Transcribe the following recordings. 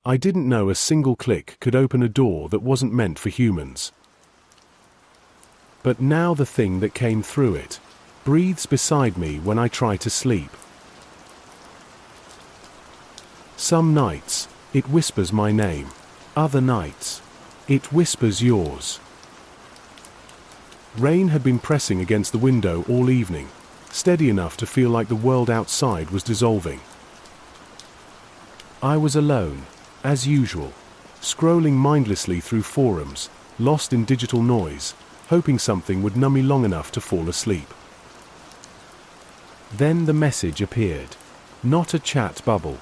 I didn't know a single click could open a door that wasn't meant for humans. But now the thing that came through it breathes beside me when I try to sleep. Some nights, it whispers my name. Other nights, it whispers yours. Rain had been pressing against the window all evening, steady enough to feel like the world outside was dissolving. I was alone, as usual, scrolling mindlessly through forums, lost in digital noise, hoping something would numb me long enough to fall asleep. Then the message appeared. Not a chat bubble,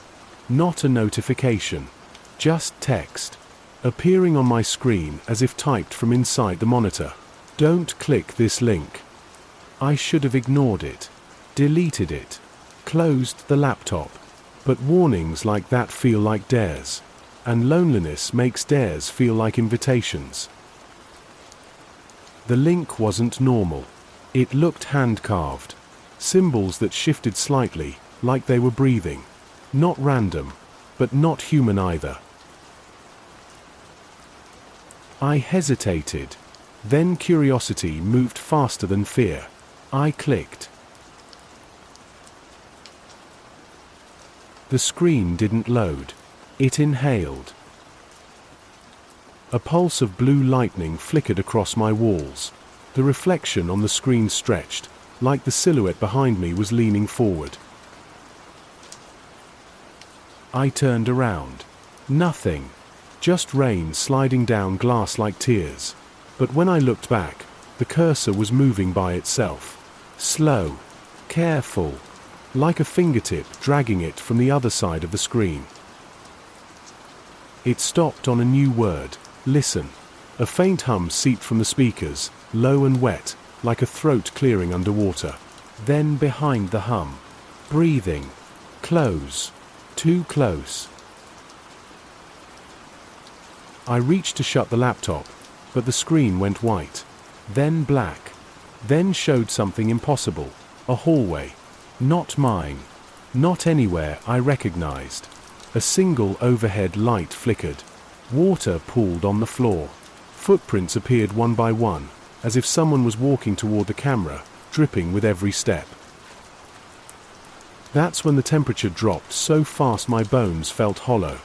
not a notification, just text, appearing on my screen as if typed from inside the monitor. Don't click this link. I should have ignored it, deleted it, closed the laptop. But warnings like that feel like dares, and loneliness makes dares feel like invitations. The link wasn't normal. It looked hand-carved. Symbols that shifted slightly, like they were breathing. Not random, but not human either. I hesitated. Then curiosity moved faster than fear. I clicked. The screen didn't load. It inhaled. A pulse of blue lightning flickered across my walls. The reflection on the screen stretched, like the silhouette behind me was leaning forward. I turned around. Nothing. Just rain sliding down glass like tears. But when I looked back, the cursor was moving by itself. Slow. Careful. Like a fingertip dragging it from the other side of the screen. It stopped on a new word. Listen. A faint hum seeped from the speakers, low and wet, like a throat clearing underwater. Then behind the hum. Breathing. Close. Too close. I reached to shut the laptop, but the screen went white. Then black. Then showed something impossible. A hallway. Not mine. Not anywhere I recognized. A single overhead light flickered. Water pooled on the floor. Footprints appeared one by one, as if someone was walking toward the camera, dripping with every step. That's when the temperature dropped so fast my bones felt hollow.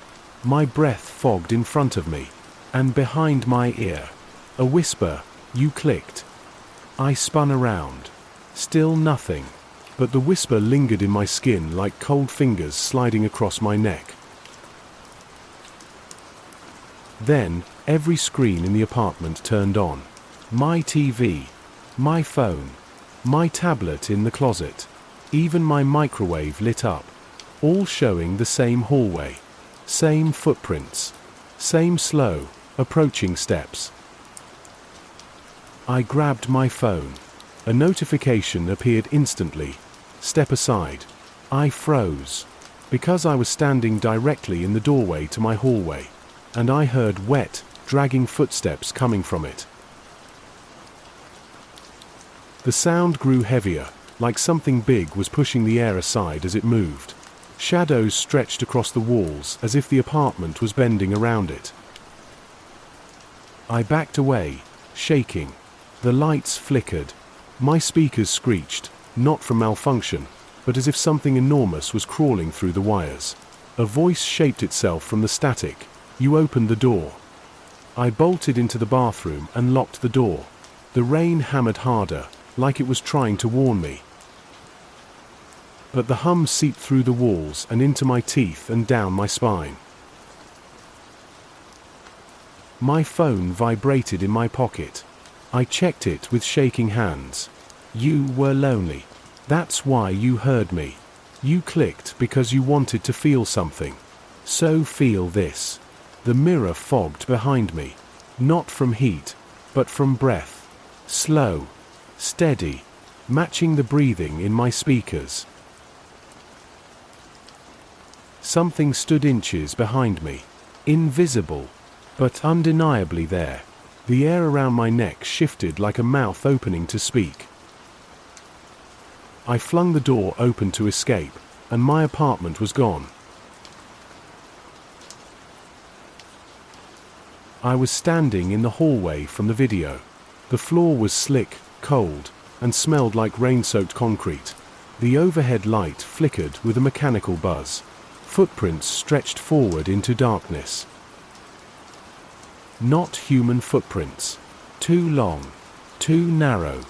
My breath fogged in front of me. And behind my ear. A whisper, "You clicked." I spun around. Still nothing. But the whisper lingered in my skin like cold fingers sliding across my neck. Then, every screen in the apartment turned on. My TV, my phone, my tablet in the closet, even my microwave lit up, all showing the same hallway, same footprints, same slow, approaching steps. I grabbed my phone. A notification appeared instantly. Step aside. I froze. Because I was standing directly in the doorway to my hallway, and I heard wet, dragging footsteps coming from it. The sound grew heavier, like something big was pushing the air aside as it moved. Shadows stretched across the walls as if the apartment was bending around it. I backed away, shaking. The lights flickered. My speakers screeched, not from malfunction, but as if something enormous was crawling through the wires. A voice shaped itself from the static. "You opened the door." I bolted into the bathroom and locked the door. The rain hammered harder, like it was trying to warn me. But the hum seeped through the walls and into my teeth and down my spine. My phone vibrated in my pocket. I checked it with shaking hands. "You were lonely. That's why you heard me. You clicked because you wanted to feel something. So feel this." The mirror fogged behind me. Not from heat, but from breath. Slow. Steady. Matching the breathing in my speakers. Something stood inches behind me. Invisible. But undeniably there. The air around my neck shifted like a mouth opening to speak. I flung the door open to escape, and my apartment was gone. I was standing in the hallway from the video. The floor was slick, cold, and smelled like rain-soaked concrete. The overhead light flickered with a mechanical buzz. Footprints stretched forward into darkness. Not human footprints. Too long. Too narrow.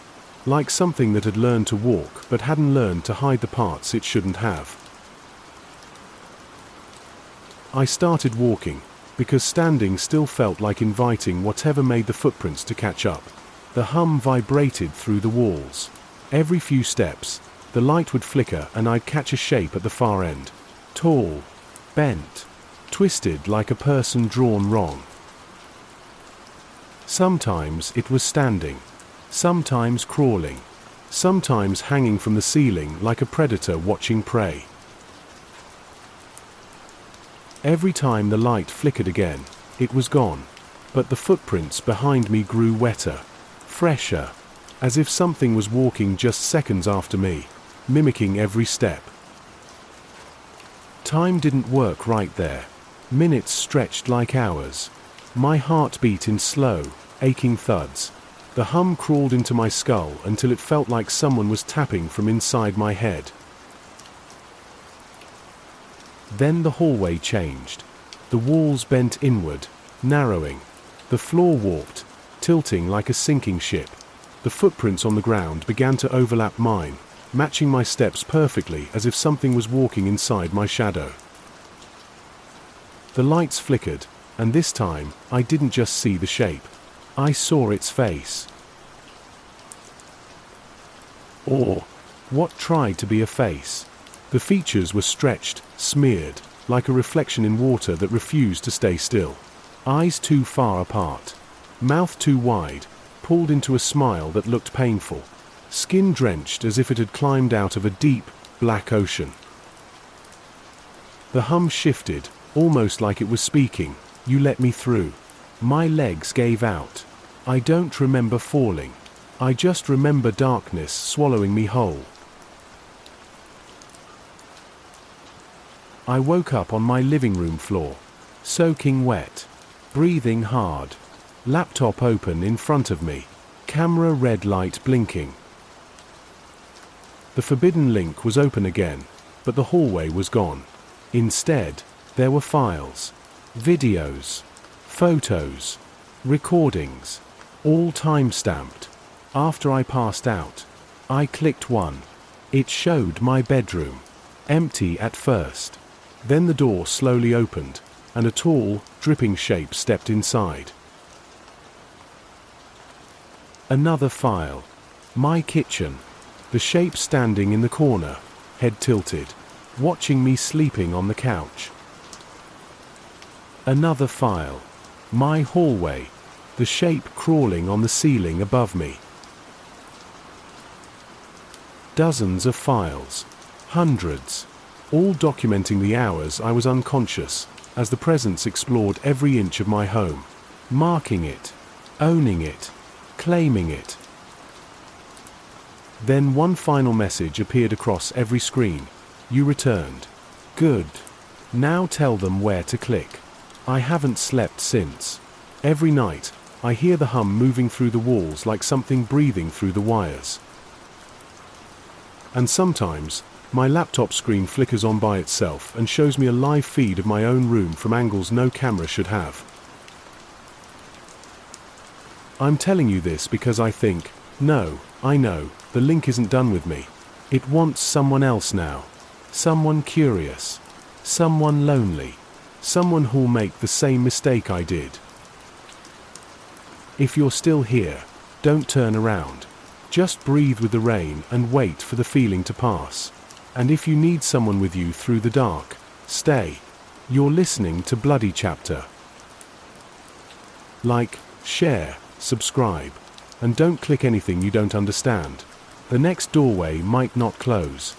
Like something that had learned to walk but hadn't learned to hide the parts it shouldn't have. I started walking, because standing still felt like inviting whatever made the footprints to catch up. The hum vibrated through the walls. Every few steps, the light would flicker and I'd catch a shape at the far end. Tall, bent, twisted like a person drawn wrong. Sometimes it was standing, sometimes crawling, sometimes hanging from the ceiling like a predator watching prey. Every time the light flickered again, it was gone, but the footprints behind me grew wetter, fresher, as if something was walking just seconds after me, mimicking every step. Time didn't work right there. Minutes stretched like hours. My heart beat in slow, aching thuds. The hum crawled into my skull until it felt like someone was tapping from inside my head. Then the hallway changed. The walls bent inward, narrowing. The floor warped, tilting like a sinking ship. The footprints on the ground began to overlap mine, matching my steps perfectly as if something was walking inside my shadow. The lights flickered, and this time, I didn't just see the shape. I saw its face. Or what tried to be a face. The features were stretched, smeared, like a reflection in water that refused to stay still. Eyes too far apart. Mouth too wide, pulled into a smile that looked painful. Skin drenched as if it had climbed out of a deep, black ocean. The hum shifted, almost like it was speaking. You let me through. My legs gave out. I don't remember falling. I just remember darkness swallowing me whole. I woke up on my living room floor, soaking wet, breathing hard, laptop open in front of me, camera red light blinking. The forbidden link was open again, but the hallway was gone. Instead, there were files, videos, photos, recordings, all time-stamped. After I passed out, I clicked one. It showed my bedroom, empty at first. Then the door slowly opened, and a tall, dripping shape stepped inside. Another file. My kitchen. The shape standing in the corner, head tilted, watching me sleeping on the couch. Another file. My hallway. The shape crawling on the ceiling above me. Dozens of files. Hundreds. All documenting the hours I was unconscious, as the presence explored every inch of my home. Marking it. Owning it. Claiming it. Then one final message appeared across every screen. You returned. Good. Now tell them where to click. I haven't slept since. Every night, I hear the hum moving through the walls like something breathing through the wires. And sometimes, my laptop screen flickers on by itself and shows me a live feed of my own room from angles no camera should have. I'm telling you this because I think, no, I know, the link isn't done with me. It wants someone else now. Someone curious. Someone lonely. Someone who'll make the same mistake I did. If you're still here, don't turn around. Just breathe with the rain and wait for the feeling to pass. And if you need someone with you through the dark, stay. You're listening to Bloody Chapter. Like, share, subscribe, and don't click anything you don't understand. The next doorway might not close.